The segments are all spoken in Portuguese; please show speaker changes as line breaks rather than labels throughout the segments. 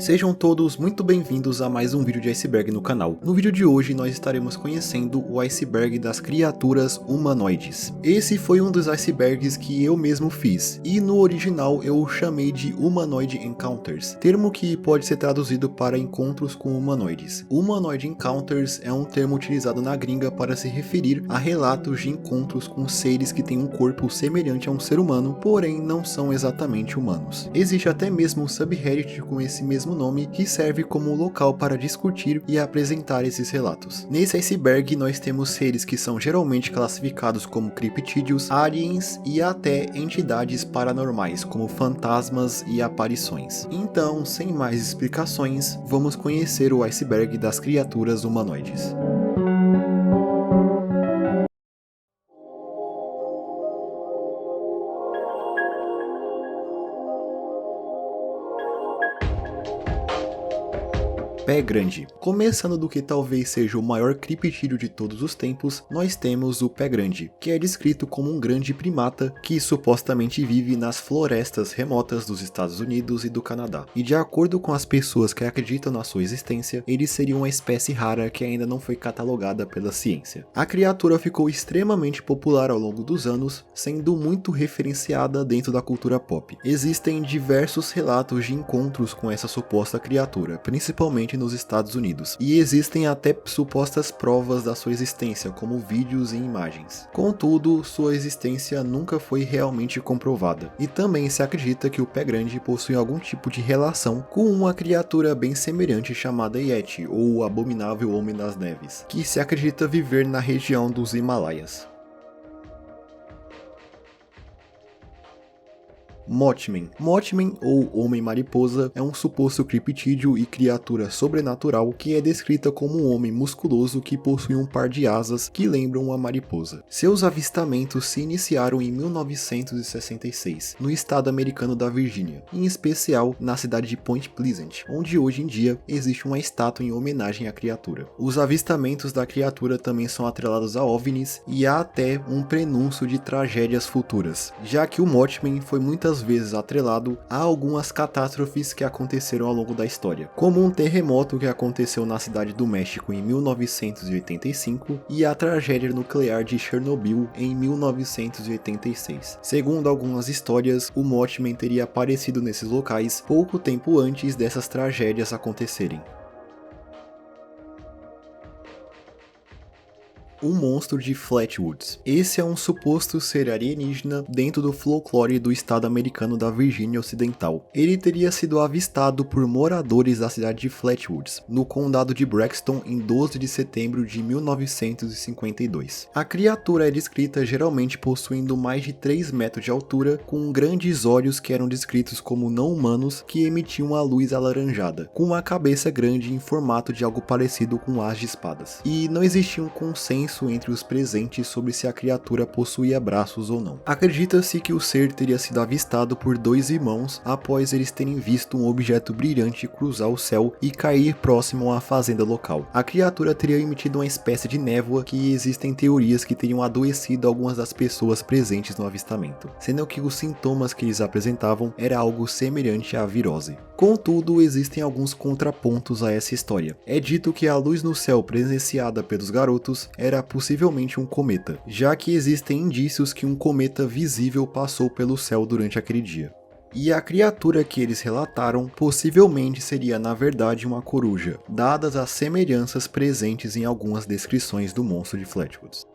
Sejam todos muito bem-vindos a mais um vídeo de iceberg no canal. No vídeo de hoje nós estaremos conhecendo o iceberg das criaturas humanoides. Esse foi um dos icebergs que eu mesmo fiz, e no original eu o chamei de Humanoid Encounters, termo que pode ser traduzido para encontros com humanoides. Humanoid Encounters é um termo utilizado na gringa para se referir a relatos de encontros com seres que têm um corpo semelhante a um ser humano, porém não são exatamente humanos. Existe até mesmo um subreddit com esse mesmo nome que serve como local para discutir e apresentar esses relatos. Nesse iceberg nós temos seres que são geralmente classificados como criptídeos, aliens e até entidades paranormais como fantasmas e aparições. Então, sem mais explicações, vamos conhecer o iceberg das criaturas humanoides. Pé grande. Começando do que talvez seja o maior criptídeo de todos os tempos, nós temos o pé grande, que é descrito como um grande primata que supostamente vive nas florestas remotas dos Estados Unidos e do Canadá. E de acordo com as pessoas que acreditam na sua existência, ele seria uma espécie rara que ainda não foi catalogada pela ciência. A criatura ficou extremamente popular ao longo dos anos, sendo muito referenciada dentro da cultura pop. Existem diversos relatos de encontros com essa suposta criatura, principalmente nos Estados Unidos, e existem até supostas provas da sua existência, como vídeos e imagens. Contudo, sua existência nunca foi realmente comprovada, e também se acredita que o pé grande possui algum tipo de relação com uma criatura bem semelhante chamada Yeti, ou o abominável homem das neves, que se acredita viver na região dos Himalaias. Mothman. Mothman, ou Homem-Mariposa, é um suposto criptídeo e criatura sobrenatural que é descrita como um homem musculoso que possui um par de asas que lembram uma mariposa. Seus avistamentos se iniciaram em 1966, no estado americano da Virgínia, em especial na cidade de Point Pleasant, onde hoje em dia existe uma estátua em homenagem à criatura. Os avistamentos da criatura também são atrelados a OVNIs e há até um prenúncio de tragédias futuras, já que o Mothman foi muitas vezes atrelado a algumas catástrofes que aconteceram ao longo da história, como um terremoto que aconteceu na cidade do México em 1985 e a tragédia nuclear de Chernobyl em 1986. Segundo algumas histórias, o Mothman teria aparecido nesses locais pouco tempo antes dessas tragédias acontecerem. O monstro de Flatwoods. Esse é um suposto ser alienígena dentro do folclore do estado americano da Virgínia Ocidental. Ele teria sido avistado por moradores da cidade de Flatwoods, no condado de Braxton, em 12 de setembro de 1952. A criatura é descrita geralmente possuindo mais de 3 metros de altura, com grandes olhos que eram descritos como não humanos que emitiam a luz alaranjada, com uma cabeça grande em formato de algo parecido com um as de espadas. E não existia um consenso entre os presentes sobre se a criatura possuía braços ou não. Acredita-se que o ser teria sido avistado por dois irmãos após eles terem visto um objeto brilhante cruzar o céu e cair próximo à fazenda local. A criatura teria emitido uma espécie de névoa que existem teorias que teriam adoecido algumas das pessoas presentes no avistamento, sendo que os sintomas que eles apresentavam era algo semelhante à virose. Contudo, existem alguns contrapontos a essa história. É dito que a luz no céu presenciada pelos garotos era possivelmente um cometa, já que existem indícios que um cometa visível passou pelo céu durante aquele dia. E a criatura que eles relataram possivelmente seria na verdade uma coruja, dadas as semelhanças presentes em algumas descrições do monstro de Flatwoods.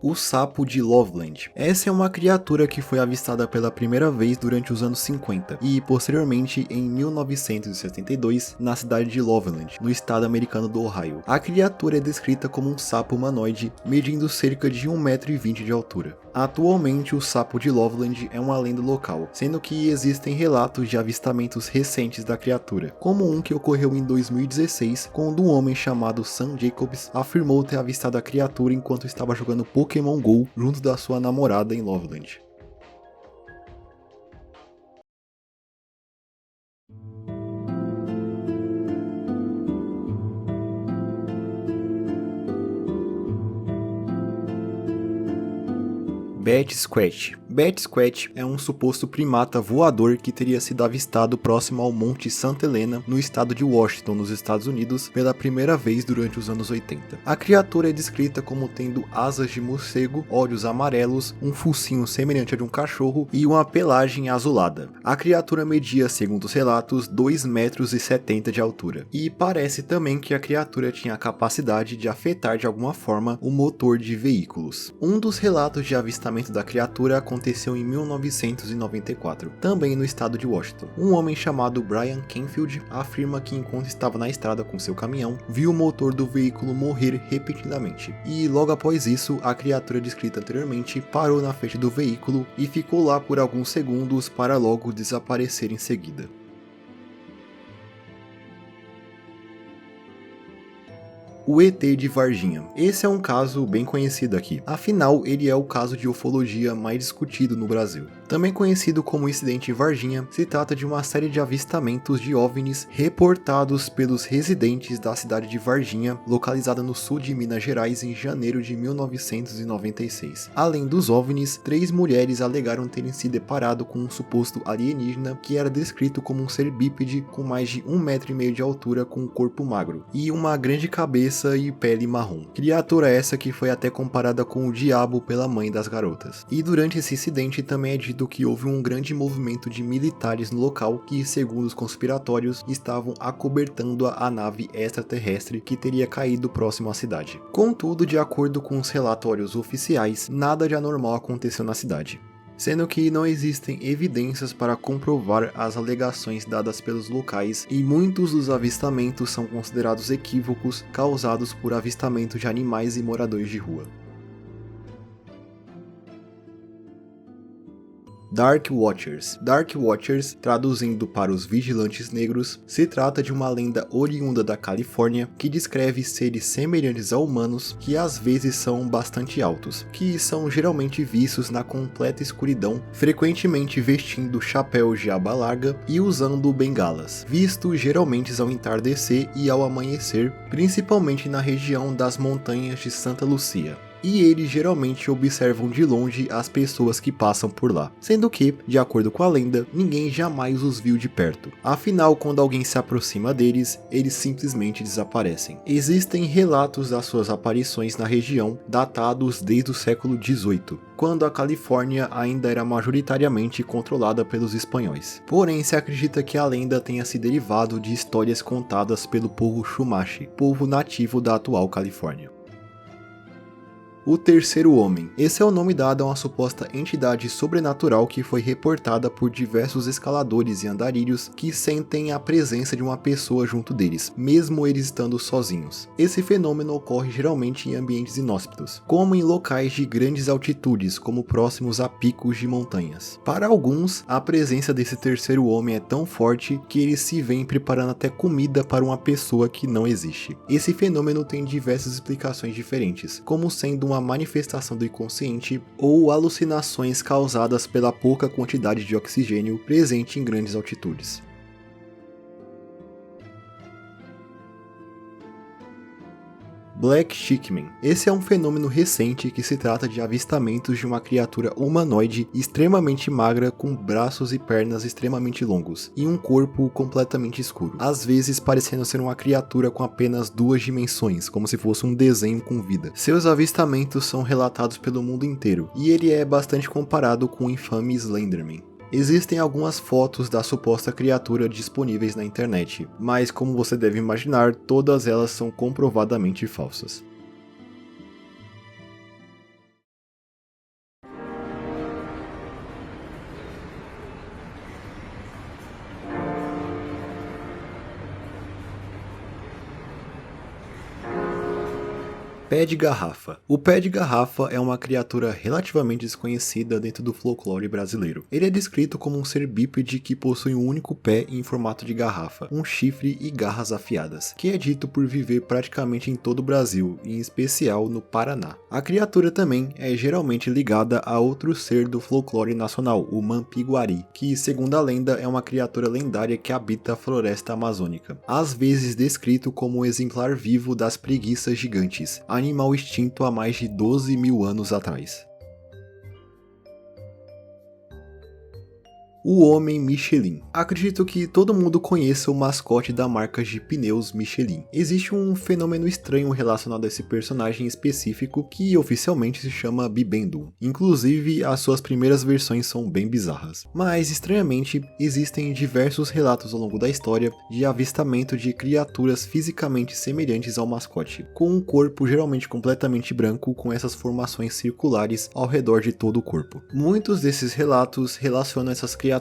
O sapo de Loveland. Essa é uma criatura que foi avistada pela primeira vez durante os anos 50 e posteriormente em 1972 na cidade de Loveland, no estado americano do Ohio. A criatura é descrita como um sapo humanoide medindo cerca de 1,20 m de altura. Atualmente, o sapo de Loveland é uma lenda local, sendo que existem relatos de avistamentos recentes da criatura, como um que ocorreu em 2016, quando um homem chamado Sam Jacobs afirmou ter avistado a criatura enquanto estava jogando Pokémon GO junto da sua namorada em Loveland. Bat Squatch. Bat Squatch é um suposto primata voador que teria sido avistado próximo ao Monte Santa Helena, no estado de Washington, nos Estados Unidos, pela primeira vez durante os anos 80. A criatura é descrita como tendo asas de morcego, olhos amarelos, um focinho semelhante a de um cachorro e uma pelagem azulada. A criatura media, segundo os relatos, 2,70 metros de altura. E parece também que a criatura tinha a capacidade de afetar de alguma forma o motor de veículos. Um dos relatos de avistamento da criatura aconteceu em 1994, também no estado de Washington. Um homem chamado Brian Canfield afirma que enquanto estava na estrada com seu caminhão, viu o motor do veículo morrer repentinamente. E logo após isso, a criatura descrita anteriormente parou na frente do veículo e ficou lá por alguns segundos para logo desaparecer em seguida. O ET de Varginha. Esse é um caso bem conhecido aqui, afinal ele é o caso de ufologia mais discutido no Brasil. Também conhecido como Incidente Varginha, se trata de uma série de avistamentos de OVNIs reportados pelos residentes da cidade de Varginha, localizada no sul de Minas Gerais em janeiro de 1996. Além dos OVNIs, 3 mulheres alegaram terem se deparado com um suposto alienígena que era descrito como um ser bípede com mais de 1,5 metros de altura com um corpo magro e uma grande cabeça e pele marrom. Criatura essa que foi até comparada com o diabo pela mãe das garotas. E durante esse incidente também é dito que houve um grande movimento de militares no local que, segundo os conspiratórios, estavam acobertando a nave extraterrestre que teria caído próximo à cidade. Contudo, de acordo com os relatórios oficiais, nada de anormal aconteceu na cidade, sendo que não existem evidências para comprovar as alegações dadas pelos locais e muitos dos avistamentos são considerados equívocos causados por avistamento de animais e moradores de rua. Dark Watchers. Dark Watchers, traduzindo para os Vigilantes Negros, se trata de uma lenda oriunda da Califórnia que descreve seres semelhantes a humanos que às vezes são bastante altos, que são geralmente vistos na completa escuridão, frequentemente vestindo chapéus de aba larga e usando bengalas, vistos geralmente ao entardecer e ao amanhecer, principalmente na região das montanhas de Santa Lucia. E eles geralmente observam de longe as pessoas que passam por lá, sendo que, de acordo com a lenda, ninguém jamais os viu de perto. Afinal, quando alguém se aproxima deles, eles simplesmente desaparecem. Existem relatos das suas aparições na região, datados desde o século XVIII, quando a Califórnia ainda era majoritariamente controlada pelos espanhóis. Porém, se acredita que a lenda tenha se derivado de histórias contadas pelo povo Chumash, povo nativo da atual Califórnia. O Terceiro Homem. Esse é o nome dado a uma suposta entidade sobrenatural que foi reportada por diversos escaladores e andarilhos que sentem a presença de uma pessoa junto deles, mesmo eles estando sozinhos. Esse fenômeno ocorre geralmente em ambientes inóspitos, como em locais de grandes altitudes, como próximos a picos de montanhas. Para alguns, a presença desse terceiro homem é tão forte que eles se veem preparando até comida para uma pessoa que não existe. Esse fenômeno tem diversas explicações diferentes, como sendo uma manifestação do inconsciente ou alucinações causadas pela pouca quantidade de oxigênio presente em grandes altitudes. Black Chickman. Esse é um fenômeno recente que se trata de avistamentos de uma criatura humanoide extremamente magra com braços e pernas extremamente longos e um corpo completamente escuro, às vezes parecendo ser uma criatura com apenas 2 dimensões, como se fosse um desenho com vida. Seus avistamentos são relatados pelo mundo inteiro e ele é bastante comparado com o infame Slenderman. Existem algumas fotos da suposta criatura disponíveis na internet, mas como você deve imaginar, todas elas são comprovadamente falsas. Pé de garrafa. O pé de garrafa é uma criatura relativamente desconhecida dentro do folclore brasileiro. Ele é descrito como um ser bípede que possui um único pé em formato de garrafa, um chifre e garras afiadas, que é dito por viver praticamente em todo o Brasil, em especial no Paraná. A criatura também é geralmente ligada a outro ser do folclore nacional, o Mampiguari, que, segundo a lenda, é uma criatura lendária que habita a floresta amazônica, às vezes descrito como um exemplar vivo das preguiças gigantes, animal extinto há mais de 12 mil anos atrás. O Homem Michelin. Acredito que todo mundo conheça o mascote da marca de pneus Michelin. Existe um fenômeno estranho relacionado a esse personagem específico que oficialmente se chama Bibendum. Inclusive, as suas primeiras versões são bem bizarras. Mas, estranhamente, existem diversos relatos ao longo da história de avistamento de criaturas fisicamente semelhantes ao mascote, com um corpo geralmente completamente branco com essas formações circulares ao redor de todo o corpo. Muitos desses relatos relacionam essas criaturas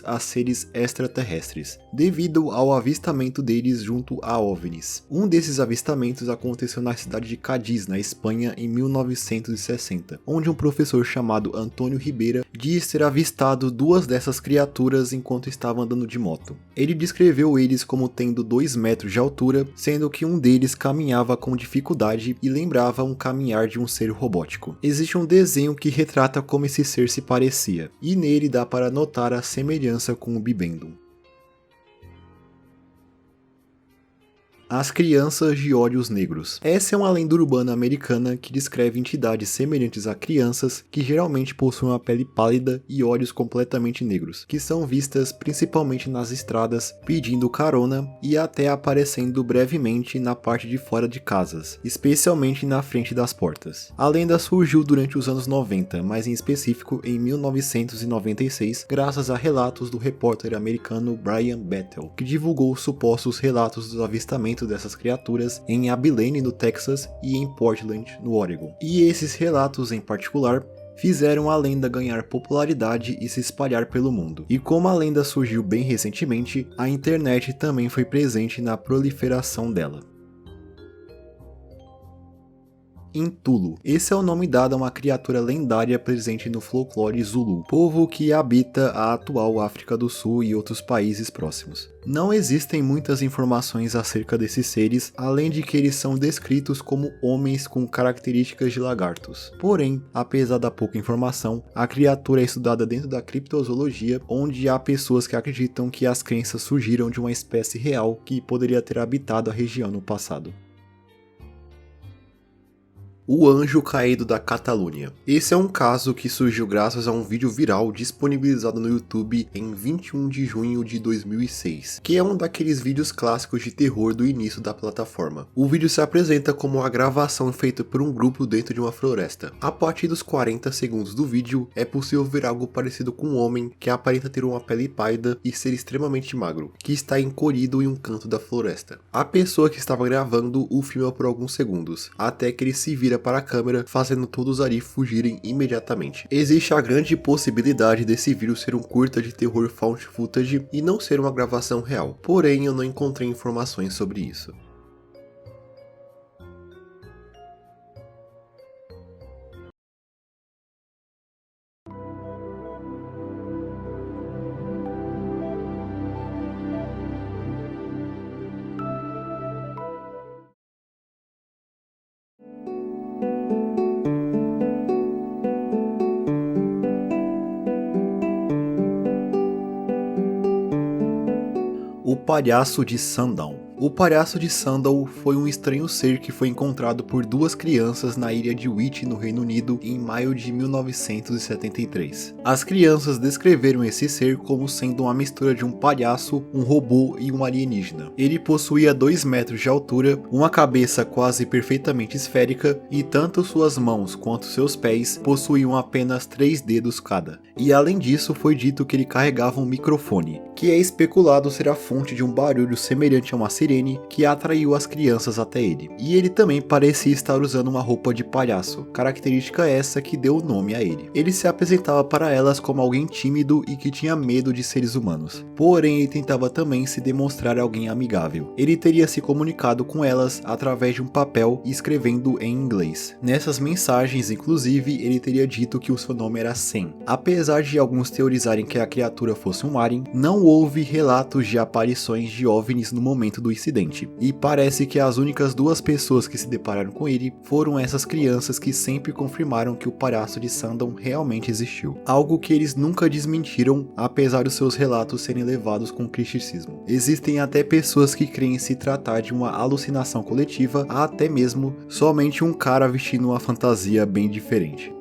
a seres extraterrestres, devido ao avistamento deles junto a OVNIs. Um desses avistamentos aconteceu na cidade de Cádiz, na Espanha, em 1960, onde um professor chamado Antônio Ribeira diz ter avistado duas dessas criaturas enquanto estava andando de moto. Ele descreveu eles como tendo 2 metros de altura, sendo que um deles caminhava com dificuldade e lembrava um caminhar de um ser robótico. Existe um desenho que retrata como esse ser se parecia, e nele dá para notar a semelhança com o Bibendum. As crianças de olhos negros. Essa é uma lenda urbana americana que descreve entidades semelhantes a crianças que geralmente possuem uma pele pálida e olhos completamente negros, que são vistas principalmente nas estradas pedindo carona e até aparecendo brevemente na parte de fora de casas, especialmente na frente das portas. A lenda surgiu durante os anos 90, mas em específico em 1996, graças a relatos do repórter americano Brian Battle, que divulgou supostos relatos dos avistamentos dessas criaturas em Abilene, no Texas, e em Portland, no Oregon. E esses relatos em particular fizeram a lenda ganhar popularidade e se espalhar pelo mundo. E como a lenda surgiu bem recentemente, a internet também foi presente na proliferação dela. Intulo. Esse é o nome dado a uma criatura lendária presente no folclore Zulu, povo que habita a atual África do Sul e outros países próximos. Não existem muitas informações acerca desses seres, além de que eles são descritos como homens com características de lagartos. Porém, apesar da pouca informação, a criatura é estudada dentro da criptozoologia, onde há pessoas que acreditam que as crenças surgiram de uma espécie real que poderia ter habitado a região no passado. O Anjo Caído da Catalunha. Esse é um caso que surgiu graças a um vídeo viral disponibilizado no YouTube em 21 de junho de 2006, que é um daqueles vídeos clássicos de terror do início da plataforma. O vídeo se apresenta como uma gravação feita por um grupo dentro de uma floresta. A partir dos 40 segundos do vídeo, é possível ver algo parecido com um homem que aparenta ter uma pele pálida e ser extremamente magro, que está encolhido em um canto da floresta. A pessoa que estava gravando o filma por alguns segundos, até que ele se vira para a câmera, fazendo todos ali fugirem imediatamente. Existe a grande possibilidade desse vídeo ser um curta de terror found footage e não ser uma gravação real, porém eu não encontrei informações sobre isso. O Palhaço de Sandown. O Palhaço de Sandown foi um estranho ser que foi encontrado por 2 crianças na ilha de Wight, no Reino Unido, em maio de 1973. As crianças descreveram esse ser como sendo uma mistura de um palhaço, um robô e um alienígena. Ele possuía 2 metros de altura, uma cabeça quase perfeitamente esférica e tanto suas mãos quanto seus pés possuíam apenas 3 dedos cada. E além disso, foi dito que ele carregava um microfone, que é especulado ser a fonte de um barulho semelhante a uma sirene que atraiu as crianças até ele. E ele também parecia estar usando uma roupa de palhaço, característica essa que deu o nome a ele. Ele se apresentava para elas como alguém tímido e que tinha medo de seres humanos. Porém, ele tentava também se demonstrar alguém amigável. Ele teria se comunicado com elas através de um papel e escrevendo em inglês. Nessas mensagens, inclusive, ele teria dito que o seu nome era Sam. Apesar de alguns teorizarem que a criatura fosse um alien, não houve relatos de aparições de OVNIs no momento do incidente, e parece que as únicas 2 pessoas que se depararam com ele foram essas crianças que sempre confirmaram que o Palhaço de Sandown realmente existiu, algo que eles nunca desmentiram, apesar dos seus relatos serem levados com criticismo. Existem até pessoas que creem se tratar de uma alucinação coletiva, até mesmo somente um cara vestindo uma fantasia bem diferente.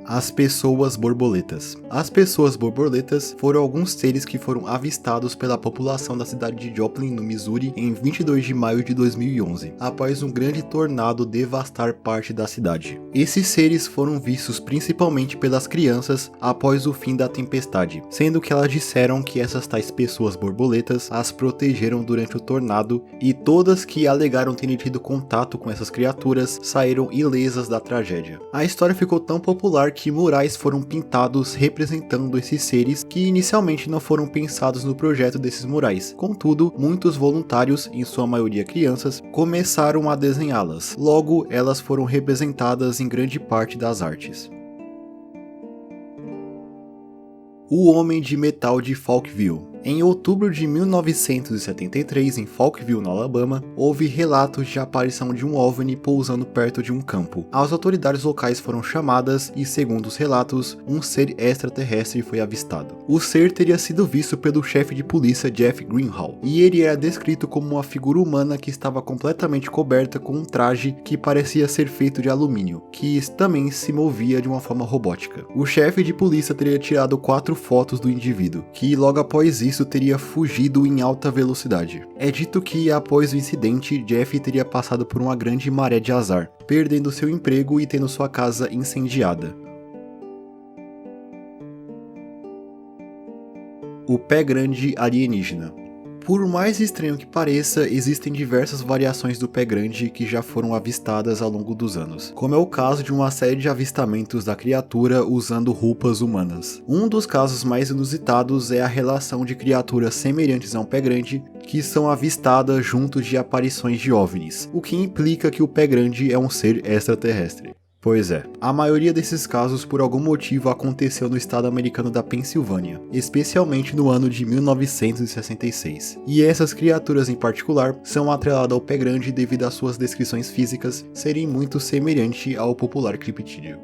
As pessoas borboletas. As pessoas borboletas foram alguns seres que foram avistados pela população da cidade de Joplin, no Missouri, em 22 de maio de 2011, após um grande tornado devastar parte da cidade. Esses seres foram vistos principalmente pelas crianças após o fim da tempestade, sendo que elas disseram que essas tais pessoas borboletas as protegeram durante o tornado e todas que alegaram terem tido contato com essas criaturas saíram ilesas da tragédia. A história ficou tão popular que murais foram pintados representando esses seres que inicialmente não foram pensados no projeto desses murais. Contudo, muitos voluntários, em sua maioria crianças, começaram a desenhá-las. Logo, elas foram representadas em grande parte das artes. O Homem de Metal de Falkville. Em outubro de 1973, em Falkville, no Alabama, houve relatos de aparição de um OVNI pousando perto de um campo. As autoridades locais foram chamadas e, segundo os relatos, um ser extraterrestre foi avistado. O ser teria sido visto pelo chefe de polícia Jeff Greenhall, e ele era descrito como uma figura humana que estava completamente coberta com um traje que parecia ser feito de alumínio, que também se movia de uma forma robótica. O chefe de polícia teria tirado 4 fotos do indivíduo, que logo após isso teria fugido em alta velocidade. É dito que após o incidente, Jeff teria passado por uma grande maré de azar, perdendo seu emprego e tendo sua casa incendiada. O pé grande alienígena. Por mais estranho que pareça, existem diversas variações do pé grande que já foram avistadas ao longo dos anos, como é o caso de uma série de avistamentos da criatura usando roupas humanas. Um dos casos mais inusitados é a relação de criaturas semelhantes a um pé grande que são avistadas junto de aparições de OVNIs, o que implica que o pé grande é um ser extraterrestre. Pois é, a maioria desses casos por algum motivo aconteceu no estado americano da Pensilvânia, especialmente no ano de 1966. E essas criaturas em particular são atreladas ao pé grande devido às suas descrições físicas serem muito semelhantes ao popular criptídeo.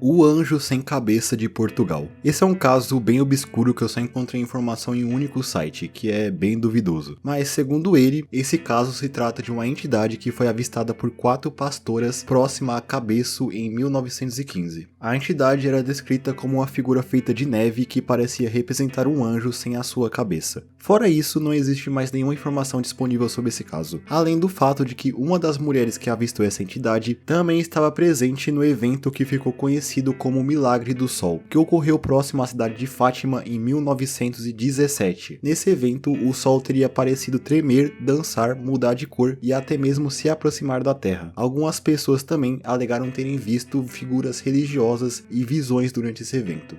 O Anjo Sem Cabeça de Portugal. Esse é um caso bem obscuro que eu só encontrei informação em um único site, que é bem duvidoso. Mas segundo ele, esse caso se trata de uma entidade que foi avistada por 4 pastoras próxima a Cabeço em 1915. A entidade era descrita como uma figura feita de neve que parecia representar um anjo sem a sua cabeça. Fora isso, não existe mais nenhuma informação disponível sobre esse caso, além do fato de que uma das mulheres que avistou essa entidade também estava presente no evento que ficou conhecido como o Milagre do Sol, que ocorreu próximo à cidade de Fátima em 1917. Nesse evento, o Sol teria parecido tremer, dançar, mudar de cor e até mesmo se aproximar da Terra. Algumas pessoas também alegaram terem visto figuras religiosas e visões durante esse evento.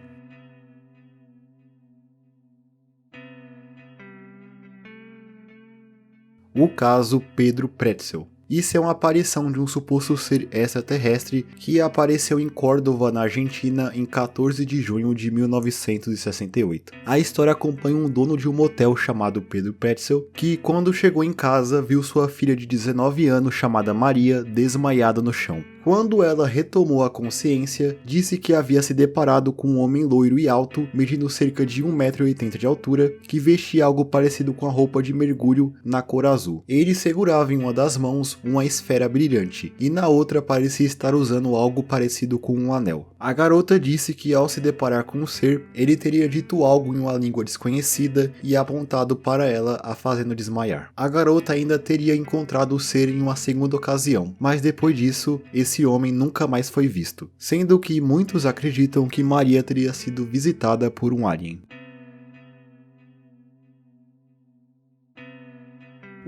O caso Pedro Pretzel. Isso é uma aparição de um suposto ser extraterrestre que apareceu em Córdoba, na Argentina, em 14 de junho de 1968. A história acompanha um dono de um motel chamado Pedro Pretzel, que quando chegou em casa viu sua filha de 19 anos chamada Maria desmaiada no chão. Quando ela retomou a consciência, disse que havia se deparado com um homem loiro e alto, medindo cerca de 1,80 m de altura, que vestia algo parecido com a roupa de mergulho na cor azul. Ele segurava em uma das mãos uma esfera brilhante, e na outra parecia estar usando algo parecido com um anel. A garota disse que ao se deparar com o ser, ele teria dito algo em uma língua desconhecida e apontado para ela, a fazendo desmaiar. A garota ainda teria encontrado o ser em uma segunda ocasião, mas depois disso, esse homem nunca mais foi visto, sendo que muitos acreditam que Maria teria sido visitada por um alien.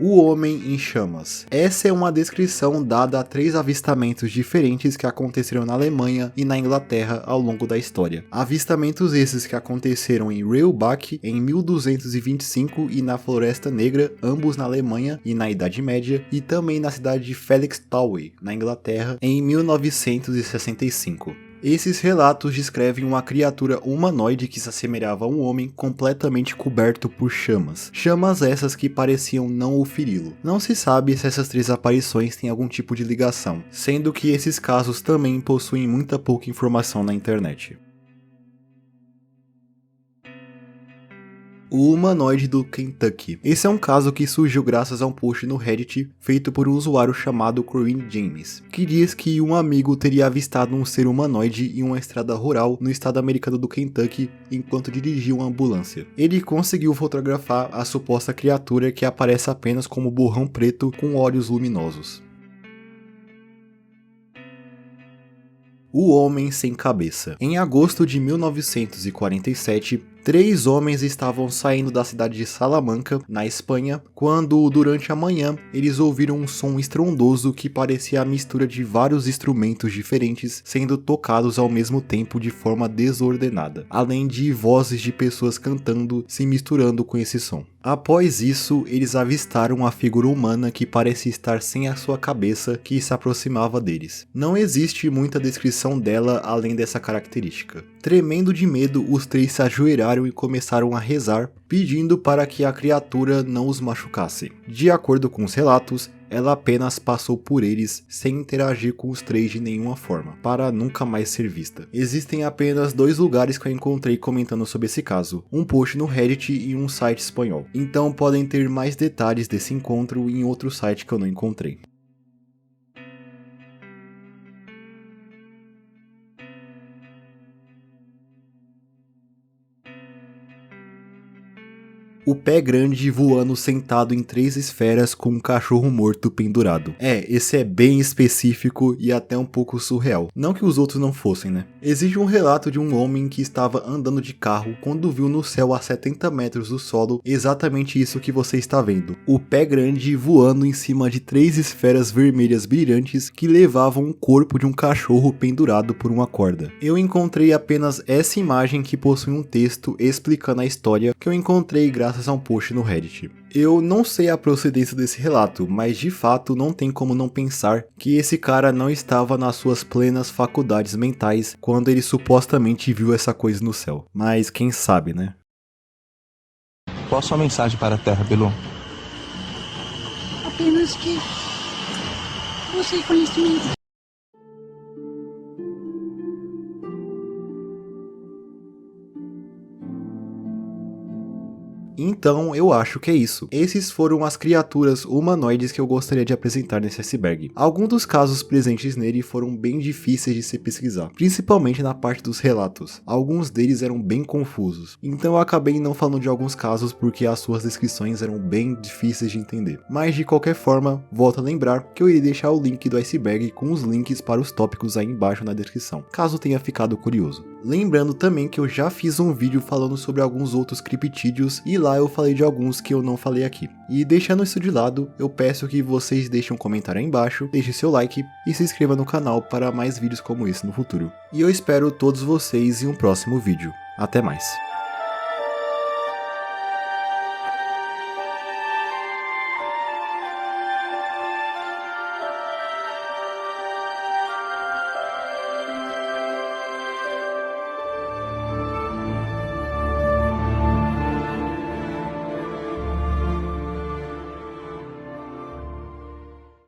O Homem em Chamas. Essa é uma descrição dada a 3 avistamentos diferentes que aconteceram na Alemanha e na Inglaterra ao longo da história. Avistamentos esses que aconteceram em Reulbach em 1225 e na Floresta Negra, ambos na Alemanha e na Idade Média, e também na cidade de Felixstowe, na Inglaterra, em 1965. Esses relatos descrevem uma criatura humanoide que se assemelhava a um homem completamente coberto por chamas. Chamas essas que pareciam não o feri-lo. Não se sabe se essas 3 aparições têm algum tipo de ligação, sendo que esses casos também possuem muita pouca informação na internet. O humanoide do Kentucky. Esse é um caso que surgiu graças a um post no Reddit feito por um usuário chamado Corinne James, que diz que um amigo teria avistado um ser humanoide em uma estrada rural no estado americano do Kentucky enquanto dirigia uma ambulância. Ele conseguiu fotografar a suposta criatura que aparece apenas como borrão preto com olhos luminosos. O Homem Sem Cabeça. Em agosto de 1947, 3 homens estavam saindo da cidade de Salamanca, na Espanha, quando, durante a manhã, eles ouviram um som estrondoso que parecia a mistura de vários instrumentos diferentes sendo tocados ao mesmo tempo de forma desordenada, além de vozes de pessoas cantando se misturando com esse som. Após isso, eles avistaram uma figura humana que parecia estar sem a sua cabeça que se aproximava deles. Não existe muita descrição dela além dessa característica. Tremendo de medo, os 3 se ajoelharam e começaram a rezar, pedindo para que a criatura não os machucasse. De acordo com os relatos, ela apenas passou por eles sem interagir com os 3 de nenhuma forma, para nunca mais ser vista. Existem apenas 2 lugares que eu encontrei comentando sobre esse caso, um post no Reddit e um site espanhol. Então podem ter mais detalhes desse encontro em outro site que eu não encontrei. O pé grande voando sentado em 3 esferas com um cachorro morto pendurado. Esse é bem específico e até um pouco surreal. Não que os outros não fossem, né? Existe um relato de um homem que estava andando de carro quando viu no céu a 70 metros do solo exatamente isso que você está vendo. O pé grande voando em cima de 3 esferas vermelhas brilhantes que levavam o corpo de um cachorro pendurado por uma corda. Eu encontrei apenas essa imagem que possui um texto explicando a história que eu encontrei graças a um post no Reddit. Eu não sei a procedência desse relato, mas de fato não tem como não pensar que esse cara não estava nas suas plenas faculdades mentais quando ele supostamente viu essa coisa no céu. Mas quem sabe, né?
Qual a sua mensagem para a Terra, Belu?
Apenas que você é conhecimento.
Então eu acho que é isso. Esses foram as criaturas humanoides que eu gostaria de apresentar nesse iceberg. Alguns dos casos presentes nele foram bem difíceis de se pesquisar, principalmente na parte dos relatos. Alguns deles eram bem confusos, então eu acabei não falando de alguns casos porque as suas descrições eram bem difíceis de entender. Mas de qualquer forma, volto a lembrar que eu irei deixar o link do iceberg com os links para os tópicos aí embaixo na descrição, caso tenha ficado curioso. Lembrando também que eu já fiz um vídeo falando sobre alguns outros criptídeos e lá eu falei de alguns que eu não falei aqui. E deixando isso de lado, eu peço que vocês deixem um comentário aí embaixo, deixem seu like e se inscreva no canal para mais vídeos como esse no futuro. E eu espero todos vocês em um próximo vídeo. Até mais!